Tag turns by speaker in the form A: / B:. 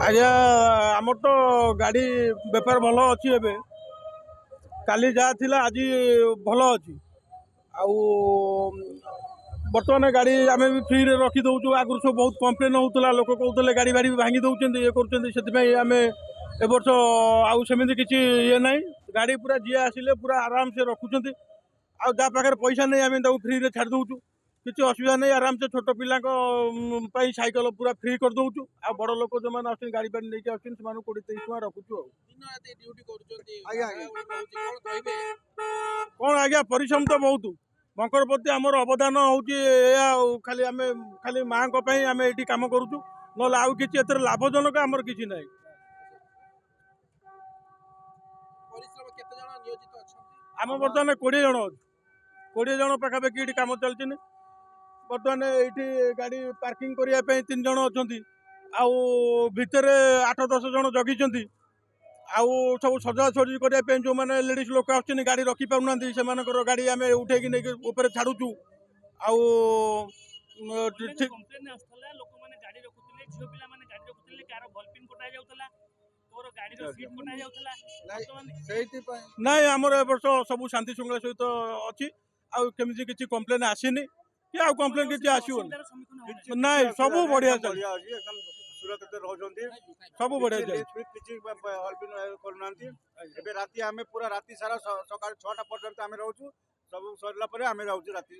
A: आज्ञा आमर तो गाड़ी बेपार भल अच्छी एवं काली जहाँ थिला आज भल अच्छी आउ बर्तमान गाड़ी आम भी फ्री रे रखी दौचु आगुरी सब बहुत कम्प्लेन होता लोक कहते गाड़ी बाड़ी भांगी दौरान ये करें ए वर्ष आउ सेमती किसी ये ना गाड़ी पूरा जी आसिले पूरा आराम से रखुंट आ जहाँ पाखे पैसा नहीं आम फ्री रे छाड़ दौचु किसी असुविधा नहीं आराम से छोट पिला साइकिल पूरा फ्री कर दौचु आ बड़ लोक जो मैंने आस गाड़ी बाड़ी लेके आते 20-23 टका रखुचु कौन आज्ञा परिश्रम तो बहुत मकर प्रति आमर अवदान हूँ खाली आम खाली माँ आम ये कम करुचु ना आउ कि लाभजनक आमर किसी ना आम बर्तमान 20 जन अच्छे 20 जन पाखापाखि ये कम चलती बर्तमान ये गाड़ी पार्किंग करने 3 जन अच्छा आर 8-10 जन जगी आउ सब सजासजी करने जो मैंने लेडीज लोक आस गाड़ी रखी पाना से गाड़ी आम उठे ऊपर छाड़ू आउ नाई आमर ए वर्ष सब शांति श्रृंखला सहित अच्छी आमती किसी कम्प्लेन आसीनी कि आउ कम्प्लेन किसी आसो ना सब बढ़िया चलिए
B: सुरक्षित रहते
A: सब बढ़िया
B: किसी करूना राति आम पूरा राति सारा सकाल 6टा पर्यंत आम रोचु सब सरला आम रोचु राति।